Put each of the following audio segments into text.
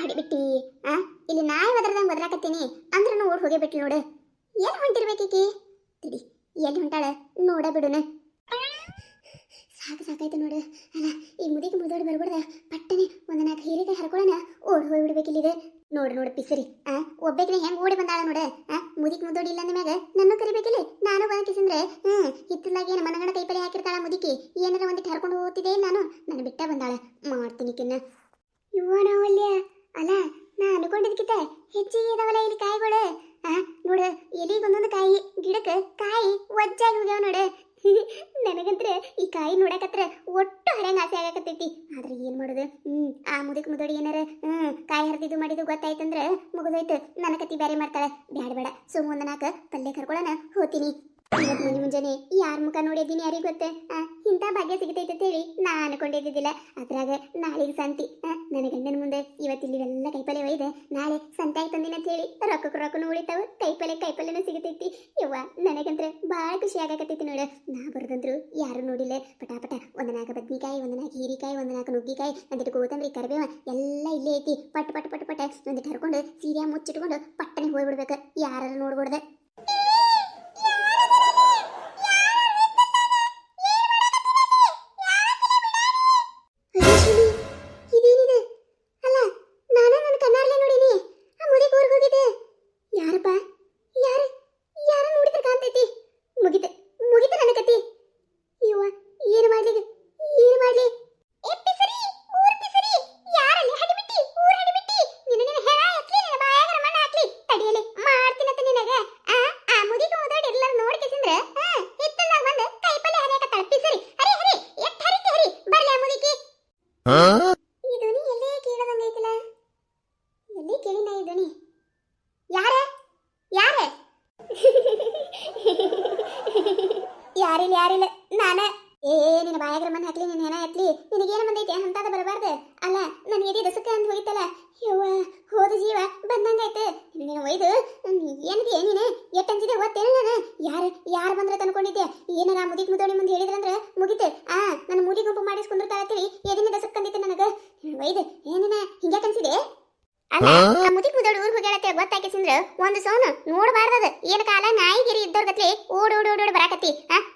ಮಾಡಿಬಿಟ್ಟಿ. ಆ ಇಲ್ಲಿ ನಾಯಿ ಒದರ್ದಂಗೆ ಒದರಾಕತ್ತೀನಿ ಅಂದ್ರೂ ಓಡ್ ಹೋಗೇ ಬಿಟ್ಲು ನೋಡು. ಏನು ಹೊಂಟಿರ್ಬೇಕೀಕಿ? ತಿಡಿ ಎಲ್ಲಿ ಹೊಂಟಾಳ ನೋಡ ಬಿಡುನ. ಸಾಕಾಯ್ತು ನೋಡು. ಅಲ್ಲ ಈ ಮುದಿಗೆ ಮುದೋಡಿ ಬರ್ಬಿಡ್ದ ಪಟ್ಟನೆ ಒಂದು 4 ಹೀರೆಕಾಯಿ ಹರ್ಕೊಳ್ಳೋಣ ಓಡ್ ಹೋಗ್ಬಿಡ್ಬೇಕಿಲ್ಲಿದೆ. ನೋಡು ಪಿಸರಿ ಒಬ್ಬಕಿನ ಹೆಂಗ್ ಓಡಿ ಬಂದಾಳ ನೋಡ. ಮುದಿಕ್ ಮುದೋಡಿ ಇಲ್ಲ ಅಂದ್ಮ್ಯಾಗ ನನ್ನ ಕರಿಬೇಕಿಲ್ಲ. ನಾನು ಬಂಕಿಸಿಂದ್ರೆ ಹಿತ್ತಲಾಗಿ ಏನು ಮನಗಣ ಕೈಪಲೆ ಹಾಕಿರ್ತಾಳ ಮುದಿಕಿ. ಏನಾರ ಒಂದಿಟ್ಟು ಹರ್ಕೊಂಡು ಹೋಗ್ತಿದ್ದೆ ನಾನು ಬಿಟ್ಟ ಬಂದಾಳ. ಮಾಡ್ತೀನಿ ಕಿನ್ನ ಇವನವಲ್ಯ. ಅಲ್ಲ ನಾ ಅನ್ಕೊಂಡಿದ್ಕಿಂತ ಹೆಚ್ಚಿಗೆ ಇದಾವಲ್ಲ ಇಲ್ಲಿ ಕಾಯಿಗಳು. ನೋಡು ಎಲಿಗೊಂದೊಂದು ಕಾಯಿ, ಗಿಡಕ್ಕೆ ಕಾಯಿ ವಜ್ಜಾಗಿ ಹೋಗ್ಯಾವ ನೋಡು. ನನಗಂದ್ರೆ ಈ ಕಾಯಿ ನೋಡಕತ್ರ ಒಟ್ಟು ಹರಂಗ ಆಸೆ ಆಗಕತ್ತೈತಿ. ಆದ್ರೆ ಏನ್ ಮಾಡುದು? ಆ ಮುದಕ್ ಮುದೋಡಿ ಏನಾರ ಕಾಯಿ ಹರಿದಿದ್ದು ಮಾಡಿದ್ದು ಗೊತ್ತಾಯ್ತಂದ್ರ ಮುಗಿದೋಯ್ತು. ನನ್ನ ಕತಿ ಬ್ಯಾರೆ ಮಾಡ್ತಾಳೆ. ಬೇಡ ಸುಮ್ಮ ಒಂದು 4 ಪಲ್ಯ ಕರ್ಕೊಳ್ಳೋಣ ಹೋತೀನಿ. ಇವತ್ತು ಮುಂಜಾನೆ ಯಾರ ಮುಖ ನೋಡಿದ್ದೀನಿ ಯಾರಿಗೆ ಗೊತ್ತೆ? ಇಂಥ ಭಾಗ್ಯ ಸಿಗತೈತೆ ಹೇಳಿ ನಾ ಅನ್ಕೊಂಡಿದ್ದಿದ್ದಿಲ್ಲ. ಅದ್ರಾಗ ನಾಳೆಗೆ ಸಂತಿ. ನನ್ನ ಗಂಡನ ಮುಂದೆ ಇವತ್ತಿಲ್ಲಿ ಇವೆಲ್ಲ ಕೈಪಲ್ಯ ಒಯ್ದೆ ನಾಳೆ ಸಂತೆ ಆಯ್ತಂದಿನ ಅಂತ ಹೇಳಿ ರೊಕ್ಕನು ಉಳಿತಾವ, ಕೈಪಲ್ಯನೂ ಸಿಗತೈತಿ. ಯವ್ವ ನನಗಂದ್ರೆ ಭಾಳ ಖುಷಿ ಆಗಕತ್ತೈತಿ ನೋಡ. ನಾ ಬರೋದಂದ್ರು ಯಾರು ನೋಡಿಲ್ಲ. ಪಟ ಒಂದು 4 ಬದ್ನಿಕಾಯಿ, ಒಂದು 4 ಹೀರಿಕಾಯಿ, ಒಂದು 4 ನುಗ್ಗಿಕಾಯಿ, ಒಂದಿಟ್ಟು ಕೋತಂಬರಿ, ಕರಿಬೇವ ಎಲ್ಲ ಇಲ್ಲೇ ಐತಿ. ಪಟ್ ಒಂದಿಟ್ಟು ಹರ್ಕೊಂಡು ಸೀರೆ ಮುಚ್ಚಿಟ್ಕೊಂಡು ಪಟ್ಟನೆ ಹೋಗ್ಬಿಡ್ಬೇಕು. ಯಾರು ನೋಡ್ಬಿಡ್ದೆ. ಯಾರಿಲ್ಲ ನಾನ. ನಿನ್ನ ಬಾಯಾಗ್ರ ಮನ್ ಹಾಕ್ಲಿ, ನಿನ್ನ ಹೆಣ ಎತ್ಲಿ, ನಿನಗೇನು ಬಂದೈತೆ ಅಂತದ ಬರಬಾರ್ದು. ಅಲ್ಲ ನನ್ನ ಎದಿ ದಸಕ್ಕೆ ಅಂತ ಹೋಗಿತ್ತಲ್ಲ. ಯವ್ವ ಹೋದ ಜೀವ ಬಂದಂಗಾಯ್ತು. ನೀನು ಒಯ್ದು ಏನಿದೆ ನೀನು ಎಟ್ಟು ಅಂಜಿದೆ ಓದ್ತೇನೆ ನಾನು. ಯಾರು ಬಂದ್ರೆ ತಂದ್ಕೊಂಡಿದ್ದೆ? ಏನಾರ ಮುದಿಕ್ ಮುದೋಡಿ ಮುಂದೆ ಹೇಳಿದ್ರಂದ್ರೆ ಮುಗಿತು. ನನ್ನ ಮುದಿ ಗುಂಪು ಮಾಡಿಸ್ಕೊಂಡಿರ್ತಾಳತ್ತೀವಿ. ಎದಿನ ದಸಕ್ ಕಂದಿತ್ತು ನನಗೆ. ಒಯ್ದು ಏನೇನ ಹಿಂಗೆ ಕನ್ಸಿದೆ? ಅಲ್ಲ ಆ ಮುದಿಕ್ ಮುದೋಡಿ ಊರಿಗೆ ಹೋಗ್ಯಾಳತ್ತೆ ಗೊತ್ತಾಕಿಸಿಂದ್ರ ಒಂದು ಸೌನ್ ನೋಡಬಾರ್ದದ. ಏನ ಕಾಲ ನಾಯಿಗಿರಿ ಇದ್ದವ್ರಗತ್ಲಿ ಓಡ್ ಬರಾಕತ್ತಿ.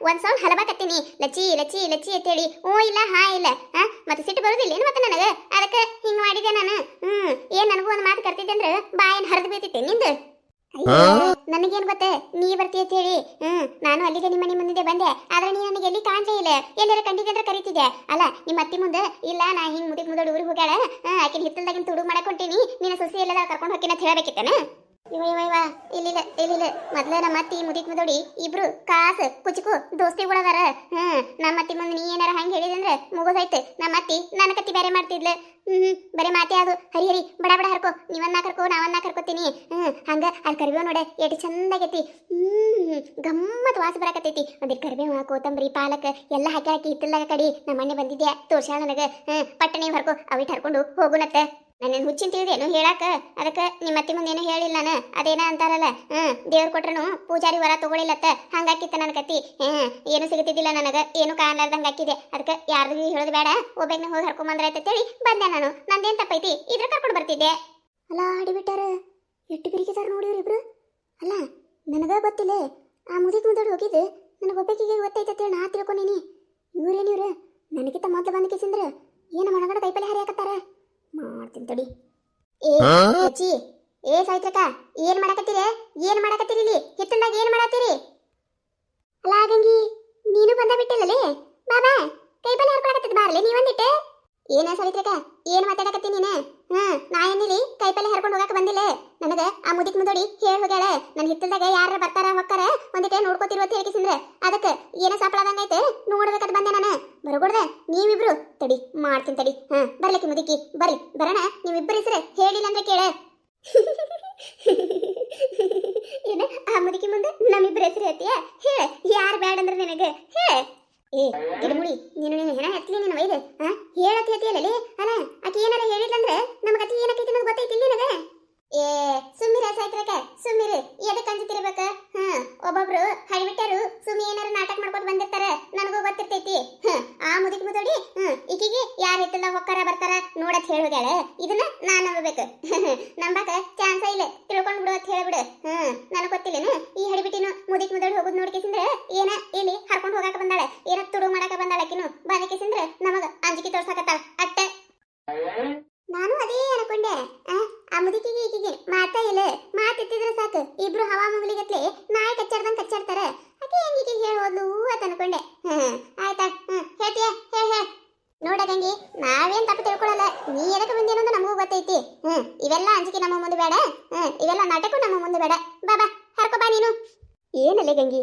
ಒಂದ್ ಸೌನ್ ಹಲಬಾಕತ್ತೀನಿ ಲಚ್ಚಿ ಅಂತೇಳಿ. ಓ ಇಲ್ಲ ಹಾ ಇಲ್ಲ. ಮತ್ತೆ ಸಿಟ್ಟು ಬರೋದಿಲ್ಲ ಏನು ಮತ್ತೆ ನನಗೆ? ಅದಕ್ಕೆ ಹಿಂಗ್ ಮಾಡಿದೆ ನಾನು. ಏನ್ ನನಗೂ ಒಂದು ಮಾತು ಕರ್ತಿದ್ದೆ ಅಂದ್ರೆ ಬಾಯನ್ ಹರಿದು ಬೀಳ್ತಿತ್ತೆ ನಿಂದು. ನನಗೇನ್ ಗೊತ್ತೆ ನೀ ಬರ್ತಿ ಅಂತ ಹೇಳಿ. ನಾನು ಅಲ್ಲಿಗೆ ನಿಮ್ಮ ಮನೆ ಮುಂದೆ ಬಂದೆ. ಆದ್ರೆ ನೀ ನನಗೆ ಎಲ್ಲಿ ಕಾಣ್ಲೇ ಇಲ್ಲ. ಎಲ್ಲಾರ ಕಂಡಿದ್ದೆ ಅಂದ್ರೆ ಕರೀತಿದ್ದೆ. ಅಲ್ಲ ನಿಮ್ಮ ಅತ್ತಿ ಮುಂದೆ ಇಲ್ಲ ನಾ ಹಿಂಗ್ ಮುದಿಕ್ ಮುದೋಡಿ ಊರಿಗೆ ಹೋಗ್ಯಾಳ, ಆಕಿನ ಹಿತ್ತಲ್ದಾಗಿನ ತುಡು ಮಾಡಕ್ ಹೊಂಟೀನಿ, ನಿನ್ನ ಸೊಸಿ ಎಲ್ಲದ ಕರ್ಕೊಂಡು ಹೋಗ್ತೀನಿ ಅಂತ ಹೇಳಬೇಕಿತ್ತೇನ? ಇವ ಇಲ್ಲ ಮೊದ್ಲ ನಮ್ಮ ಅತ್ತಿ ಮುದಿಕ್ ಮುದೋಡಿ ಇಬ್ರು ಕಾಸು ಕುಚಿಕು ದೋಸ್ತಿಗಳದಾರ. ನಮ್ಮ ಅತ್ತಿ ಮುಂದೆ ನೀ ಏನಾರ ಹಂಗೆ ಹೇಳಿದಂದ್ರೆ ಮುಗೋದಾಯ್ತು. ನಮ್ಮ ಅತ್ತಿ ನನ್ನ ಕತ್ತಿ ಬೇರೆ ಮಾಡ್ತಿದ್ಲು. ಬರೀ ಮಾತೆ ಅದು. ಹರಿ ಬಡ ಹರ್ಕೋ, ನೀವನ್ನ ಕರ್ಕೋ ನಾವನ್ನ ಕರ್ಕೋತೀನಿ. ಹಂಗ ಅಲ್ಲಿ ಕರಿಬೇವು ನೋಡೆ ಎಷ್ಟು ಚಂದಾಗೈತಿ. ಗಮ್ಮತ್ ವಾಸ ಬರಾಕತೈತಿ. ಒಂದಿಟ್ಟು ಕರಿಬೇವು ಕೋತಂಬರಿ ಪಾಲಕ್ ಎಲ್ಲ ಹಾಕಿ ಹಿತ್ತಲ್ದಾಗ ಕಡಿ ನಮ್ಮ ಮನೆ ಬಂದಿದ್ದೆ ತೋರ್ಸಾಳ ನನಗೆ. ಪಟ್ಟಣಿ ಹರ್ಕೋ ಅವಿಟ್ಟು ಹರ್ಕೊಂಡು ಹೋಗುನತ್ತೆ. ನಾನೇನು ಹುಚ್ಚಿನ ತಿಳಿದೇನು ಹೇಳಾಕ? ಅದಕ್ಕೆ ನಿಮ್ಮ ಅತ್ತಿ ಮುಂದೆ ಏನೂ ಹೇಳಿಲ್ಲ ನಾನು. ಅದೇನ ಅಂತಾರಲ್ಲ ದೇವ್ರು ಕೊಟ್ರನು ಪೂಜಾರಿ ವರ ತಗೊಳಿಲ್ಲತ್ತ. ಹಂಗಾಕಿತ್ತ ನನ್ನ ಕತ್ತಿ. ಏನು ಸಿಗತಿದ್ದಿಲ್ಲ ನನಗೆ, ಏನು ಕಾಣಲಾರ್ದಂಗೆ ಹಾಕಿದೆ. ಅದಕ್ಕೆ ಯಾರಿಗೂ ಹೇಳೋದು ಬೇಡ, ಒಬ್ಬನ ಹೋಗಿ ಹರ್ಕೊಂಬಂದ್ರೆ ಅಂತೇಳಿ ಬಂದೆ ನಾನು. ನಂದೇನು ತಪ್ಪೈತಿ? ಇದ್ರ ಕರ್ಕೊಂಡು ಬರ್ತಿದ್ದೆ. ಅಲ್ಲ ಆಡಿಬಿಟ್ಟಾರ ಎಷ್ಟು ಬಿರಿಕಿದಾರ ನೋಡಿವ್ರಿ ಇಬ್ರು. ಅಲ್ಲ ನನಗ ಗೊತ್ತಿಲ್ಲ. ಆ ಮುದಿಕ್ ಮುದೋಡಿ ಹೋಗಿದ್ದು ನನಗೊಬ್ಬಕಿಗೆ ಗೊತ್ತೈತೆ ನಾ ತಿಳ್ಕೊಂಡೀನಿ. ಇವ್ರೇನಿವ್ರು ನನಗಿಂತ ಮೊದಲು ಬಂದ ಕಿಸಿಂದ್ರೆ ಏನು ಮನಗಡ ಕೈಪಲ್ಲೆ ಹರಿಯಾಕತ್ತಾರ. ಮಾಡ್ತೀನಿ ತಡಿ. ಏ ಸಾಯ್ತ್ರಕ್ಕ ಏನ್ ಮಾಡಕತ್ತೀರಿ ಇಲ್ಲಿ ಹಿತ್ತಲ್ದಾಗ ಏನ್ ಮಾಡತ್ತೀರಿ? ಅಲ್ಲ ಗಂಗಿ ನೀನು ಬಂದ ಬಿಟ್ಟಿಲ್ಲಲೇ. ಬಾಬಾ ಕೈಪಲ್ಲೆ ಹರ್ಕೊಳಕತ್ತಿದ್ ಬಾರ್ಲೆ ನೀವಂದಿಟ್ಟೆ. ಏನ ಸಾವಿತ್ರಕ್ಕ ಏನ್ ಮಾತಾಡಕತ್ತಿ ನೀನ? ನಾ ಏನಿಲ್ಲಿ ಕೈಪಲ್ಲೆ ಹರ್ಕೊಂಡು ಹೋಗಕ್ಕೆ ಬಂದಿಲ್ಲ. ನನಗೆ ಆ ಮುದಿಕ್ ಮುದೋಡಿ ಹೇಳಿ ಹೋಗ್ಯಾಳ ನನ್ನ ಹಿತ್ತಲ್ದಾಗ ಯಾರ ಬರ್ತಾರ ಹೊಕ್ಕಾರ ಒಂದಿಟ್ಟೆ ನೋಡ್ಕೋತಿರುವ ಹೇಳಿಕಿಸಿಂದ್ರೆ ಅದಕ್ಕೆ ಏನೋ ಸಾಪಳದಂಗೈತೆ ನೋಡ್ಬೇಕಂತ ಬಂದೆ ನಾನು. ಬರಗೊಡ್ದ ನೀವಿಬ್ರು ತಡಿ ಮಾಡ್ತೀನಿ ತಡಿ. ಬರ್ಲಿಕ್ಕೆ ಮುದಿಕಿ ಬರ್ರಿ ಬರೋಣ. ನೀವಿಬ್ಬರ ಹೆಸರು ಹೇಳಿಲ್ಲ ಅಂದ್ರೆ ಕೇಳ. ಏನ ಆ ಮುದುಕಿ ಮುಂದೆ ನಮ್ಮಿಬ್ಬರ ಹೆಸರು ಹೇಳ್ತೀಯ? ಹೇಳ ಯಾರು ಬೇಡ ಅಂದ್ರೆ ನಿನಗೆ ಹೇಳ. ಗಿಡಮುಡಿ ನೀನು ಹೆಣ ಎತ್ತಲಿ ನೀನು ಒಯ್ದು ಹೇಳತ್ ಹೇಳ್ತೀಯಲ್ಲೇ. ಅಲ್ಲ ಆಕೆ ಏನಾರ ಹೇಳಿದ್ಲಂದ್ರೆ ನಮ್ಗೆ ಅತಿ ಏನಕ್ಕೈತಿ ಅನ್ನೋದು ಗೊತ್ತೈತಿ ನಿನಗೆ. ಸುಮ್ಮಿರ ಸಾಯ್ತ್ರಕ ಸುಮ್ಮಿರು. ಎದಕ್ಕೆ ಅಂಜತಿರ್ಬೇಕ? ಒಬ್ಬೊಬ್ರು ಹಳಿಬಿಟ್ಟರು ಸುಮ್ಮಿ ಏನಾರ ನಾಟಕ ಮಾಡ್ಕೊಂಡು ಬಂದಿರ್ತಾರ. ನನಗೂ ಗೊತ್ತಿರ್ತೈತಿ. ಆ ಮುದುಕಿ ಮುದೋಡಿ ಈಕಿಗೆ ಯಾರು ಹಿತ್ತಲ್ದಾಗ ಹೊಕ್ಕಾರ ಬರ್ತಾರ ನೋಡತ್ ಹೇಳೋಗ್ಯಾಳ. ಇದನ್ನ ನಾನ್ ನಂಬಬೇಕು ನಂಬಾಕ ಚಾನ್ಸ ಇಲ್ಲ ತಿಳ್ಕೊಂಡ್ ಬಿಡು ಅಂತ ಹೇಳ್ಬಿಡು ನನಗ್ ಗೊತ್ತಿಲ್ಲೇನು ಈ ಹಡಿಬಿಟ್ಟಿನು ಮುದಿಕ್ ಮುದಡ್ ಹೋಗುದ್ ನೋಡ್ಕೇಸಿಂದ್ರ ಏನ ಇಲ್ಲಿ ಹರ್ಕೊಂಡ್ ಹೋಗಾಕ ಬಂದಾಳೆ ಏನ ತುಡು ಮಾಡಾಕ ಬಂದಾಳಕಿನು ಬಂದಕೇಸಿಂದ್ರ ನಮಗ ಅಂಜಿಕೆ ತೋರ್ಸಾಕತ್ತಾಳ ಅಟ್ಟೆ ನಾನು ಅದೇ ಅನ್ಕೊಂಡೆ ಆ ಮುದುಕಿಗೆ ಈಕಿಗೆ ಮಾತಾ ಇಲ್ಲ ಮಾತಿತ್ತಿದ್ರೆ ಸಾಕು ಇಬ್ರು ಹವಾ ಮುಂಗ್ಲಿಗತ್ಲೆ ನಾಯಿ ಕಚ್ಚಾಡ್ದಂಗ್ ಕಚ್ಚಾಡ್ತಾರ ಆಕೆ ಹೆಂಗಿಗೆ ಹೇಳೋದ್ಲು ಅಂತ ಅನ್ಕೊಂಡೆ ಆಯ್ತಾ ಹೇಳ್ತೀಯ ಹೇಳ ನೋಡ ಗಂಗಿ ನಾವೇನ್ ತಪ್ಪು ತಿಳ್ಕೊಳಲ್ಲ ನೀ ಎದಕ್ಕೆ ಬಂದಿ ಅನ್ನೋದು ನಮಗೂ ಗೊತ್ತೈತಿ ಇವೆಲ್ಲ ಅಂಜಿಕೆ ನಮ್ಮ ಮುಂದೆ ಬೇಡ ಇವೆಲ್ಲ ನಾಟಕ ನಮ್ಮ ಮುಂದೆ ಬೇಡ ಬಾಬಾ ಹರ್ಕೊ ಬಾ ನೀನು ಏನಲ್ಲೇ ಗಂಗಿ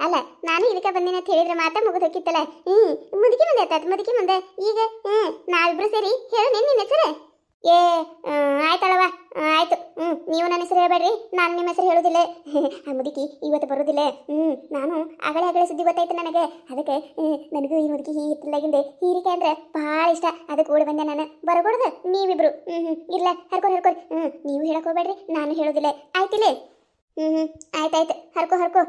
ಅಲ್ಲ ನಾನು ಇದಕ್ಕೆ ಬಂದಿನ ಅಂತ ಹೇಳಿದ್ರೆ ಮಾತಾ ಮುಗಿದು ಹೋಗಿತ್ತಲ್ಲ ಮುದುಕಿ ಮುಂದೆ ಆಯ್ತಾಯ್ತು ಮುದುಕಿ ಮುಂದೆ ಈಗ ನಾವಿಬ್ರು ಸೇರಿ ಹೇಳು ನಿನ್ನ ಹೆಸರು ಏ ಆಯ್ತಳವ ಆಯ್ತು ನೀವು ನನ್ನ ಹೆಸರು ಹೇಳ್ಬೇಡ್ರಿ ನಾನು ನಿಮ್ಮ ಹೆಸರು ಹೇಳೋದಿಲ್ಲ ಆ ಮುದುಕಿ ಇವತ್ತು ಬರೋದಿಲ್ಲ ನಾನು ಆಗಲೇ ಸುದ್ದಿ ಗೊತ್ತಾಯ್ತು ನನಗೆ ಅದಕ್ಕೆ ನನಗೂ ಈ ಮುದುಕಿ ಹಿತ್ತಲಾಗಿಂದೆ ಹೀರಿಕೆ ಅಂದ್ರೆ ಭಾಳ ಇಷ್ಟ ಅದಕ್ಕೆ ಓಡಿ ಬಂದೆ ನಾನು ಬರಬಾರ್ದು ನೀವಿಬ್ರು ಇಲ್ಲ ಹರ್ಕೊರಿ ನೀವು ಹೇಳಕ್ ಹೋಗ್ಬೇಡ್ರಿ ನಾನು ಹೇಳೋದಿಲ್ಲ ಆಯ್ತಿಲ್ಲ ಆಯ್ತಾಯ್ತು ಹರ್ಕೊ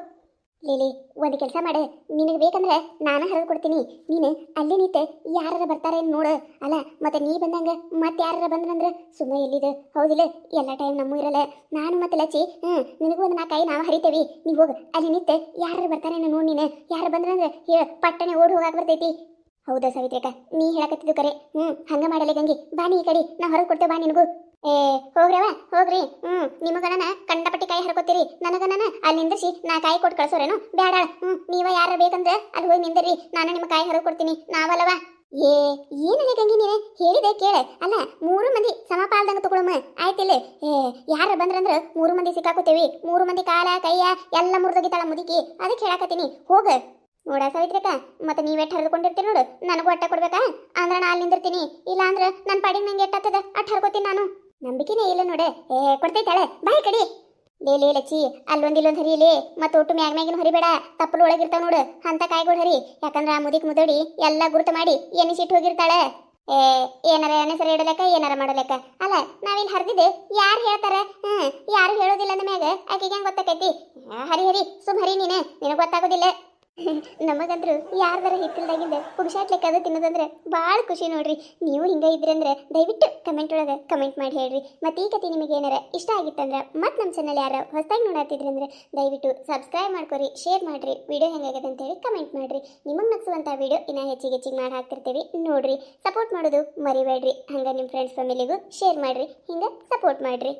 ಲೀಲಿ ಒಂದು ಕೆಲಸ ಮಾಡೆ ನಿನಗೆ ಬೇಕಂದ್ರೆ ನಾನು ಹರಿದು ಕೊಡ್ತೀನಿ ನೀನು ಅಲ್ಲಿ ನಿಂತೆ ಯಾರು ಬರ್ತಾರೆ ನೋಡು ಅಲ್ಲ ಮತ್ತೆ ನೀ ಬಂದಂಗ ಮತ್ತೆ ಯಾರು ಬಂದ್ರಂದ್ರೆ ಸುಮ್ಮನೆ ಎಲ್ಲಿದೆ ಹೌದಿಲ್ಲ ಎಲ್ಲ ಟೈಮ್ ನಮ್ಮ ಇರಲ್ಲ ನಾನು ಮತ್ತೆ ಲಚ್ಚಿ ನಿನಗೂ ಒಂದು 4 ಕೈ ನಾವು ಹರಿತೇವಿ ನೀವು ಹೋಗು ಅಲ್ಲಿ ನಿಂತೆ ಯಾರು ಬರ್ತಾರೆ ನೋಡಿ ನೀನು ಯಾರು ಬಂದ್ರಂದ್ರೆ ಪಟ್ಟನೆ ಓಡಿ ಹೋಗಾಕ ಬರ್ತೈತಿ ಹೌದಾ ಸಾವಿತ್ರಿಕ ನೀ ಹೇಳಕತ್ತಿದ್ದು ಕರೆ ಹಂಗ ಮಾಡಲಿ ಗಂಗಿ ಬಾ ನೀ ಈ ಕಡೆ ನಾ ಹೊರಗೆ ಕೊಡ್ತೇವೆ ಬಾ ನಿನಗೂ ಹೋಗ್ರವ ಹೋಗ್ರಿ ನಿಮಗನ ಕಂಡಪಟ್ಟಿ ಕಾಯಿ ಹರ್ಕೋತೀರಿ ನನಗನ ಅಲ್ಲಿ ನಿಂದಿಸಿ ನಾ ಕಾಯಿ ಕೊಟ್ಟು ಕಳ್ಸೋರೇನು ಬೇಡ ನೀವ ಯಾರ ಬೇಕಂದ್ರೆ ಅಲ್ಲಿ ಹೋಗಿ ನಿಂದಿರಿ ನಾನು ನಿಮ್ಮ ಕಾಯಿ ಹರದು ಕೊಡ್ತೀನಿ ನಾವಲ್ಲವ ಏನಲ್ಲ ಗಂಗಿ ನೀನೆ ಹೇಳಿದೆ ಕೇಳ ಅಲ್ಲ 3 ಮಂದಿ ಸಮಪಾಲ್ದಂಗ ತಗೊಳಮ್ಮ ಆಯ್ತಿಲ್ಲ ಯಾರ ಬಂದ್ರಂದ್ರ 3 ಮಂದಿ ಸಿಕ್ಕಾಕೋತೇವಿ 3 ಮಂದಿ ಕಾಲ ಕೈಯ ಎಲ್ಲ ಮುರಿದೋಗಿತಾಳ ಮುದುಕಿ ಅದಕ್ಕೆ ಹೇಳಕತ್ತೀನಿ ಹೋಗ ನೋಡ ಸಾವಿತ್ರಿಕ ಮತ್ತೆ ನೀವೆಟ್ಟು ಹರಿದುಕೊಂಡಿರ್ತೀರಿ ನೋಡು ನನಗೂ ಅಟ್ಟ ಕೊಡ್ಬೇಕಾ ಅಂದ್ರೆ ನಾ ಅಲ್ಲಿ ನಿಂದಿರ್ತೀನಿ ಇಲ್ಲ ಅಂದ್ರೆ ನನ್ನ ಪಾಡಿಗೆ ನಂಗೆ ಎಟ್ಟಾಗ್ತದ ಅಟ್ಟು ಹರ್ಕೋತೀನಿ ನಾನು ನಂಬಿಕೆನೇ ಇಲ್ಲ ನೋಡೆ ಕೊಡ್ತೈತಾಳೆ ಬಾಯ್ ಕಡಿ ಲೇ ಲಚ್ಚಿ ಅಲ್ಲೊಂದು ಇಲ್ಲೊಂದು ಹರಿಲಿ ಮತ್ತೆ ಒಟ್ಟು ಮ್ಯಾಗಿನ ಹರಿಬೇಡ ತಪ್ಪಲು ಒಳಗಿರ್ತಾವ ನೋಡು ಅಂತ ಕಾಯಿಗಳು ಹರಿ ಯಾಕಂದ್ರೆ ಆ ಮುದಿಕ್ ಮುದಡಿ ಎಲ್ಲ ಗುರುತು ಮಾಡಿ ಎನಿಸಿಟ್ಟು ಹೋಗಿರ್ತಾಳೆ ಏನಾರ ಹೆಸರು ಇಡಲೆಕ್ಕ ಏನಾರ ಮಾಡಲೆಕ್ಕ ಅಲ್ಲ ನಾವಿಲ್ಲಿ ಹರಿದಿದ್ದೆ ಯಾರು ಹೇಳ್ತಾರ ಯಾರು ಹೇಳೋದಿಲ್ಲ ಅಂದ ಮ್ಯಾಗ ಆಕೆಗೆ ಹೆಂಗೆ ಗೊತ್ತಾಕೈತಿ ಹರಿ ಸುಮ್ ಹರಿ ನಿನಗೆ ಗೊತ್ತಾಗೋದಿಲ್ಲ ನಮಗಂದ್ರು ಯಾರ್ದಾರ ಹಿತ್ತಲ್ದಾಗಿಂದ ಪುರುಷಾಟ್ಲೆಕ್ಕ ಅದು ತಿನ್ನೋದಂದ್ರೆ ಭಾಳ ಖುಷಿ ನೋಡ್ರಿ ನೀವು ಹಿಂಗೆ ಇದ್ರಂದ್ರೆ ದಯವಿಟ್ಟು ಕಮೆಂಟ್ ಒಳಗೆ ಕಮೆಂಟ್ ಮಾಡಿ ಹೇಳ್ರಿ ಮತ್ತು ಈ ಕತೆ ನಿಮಗೆ ಏನಾರ ಇಷ್ಟ ಆಗಿತ್ತಂದ್ರೆ ಮತ್ತು ನಮ್ಮ ಚಾನಲ್ ಯಾರು ಹೊಸದಾಗಿ ನೋಡತ್ತಿದ್ರಂದ್ರೆ ದಯವಿಟ್ಟು ಸಬ್ಸ್ಕ್ರೈಬ್ ಮಾಡ್ಕೊರಿ ಶೇರ್ ಮಾಡಿರಿ ವಿಡಿಯೋ ಹೆಂಗಾಗದೆ ಅಂತೇಳಿ ಕಮೆಂಟ್ ಮಾಡಿರಿ ನಿಮಗೆ ನಗಿಸುವಂಥ ವಿಡಿಯೋ ಇನ್ನೂ ಹೆಚ್ಚಿಗೆ ಮಾಡಿ ಹಾಕ್ತಿರ್ತೀವಿ ನೋಡ್ರಿ ಸಪೋರ್ಟ್ ಮಾಡೋದು ಮರಿಬೇಡ್ರಿ ಹಂಗೆ ನಿಮ್ಮ ಫ್ರೆಂಡ್ಸ್ ಫ್ಯಾಮಿಲಿಗೂ ಶೇರ್ ಮಾಡಿರಿ ಹಿಂಗೆ ಸಪೋರ್ಟ್ ಮಾಡಿರಿ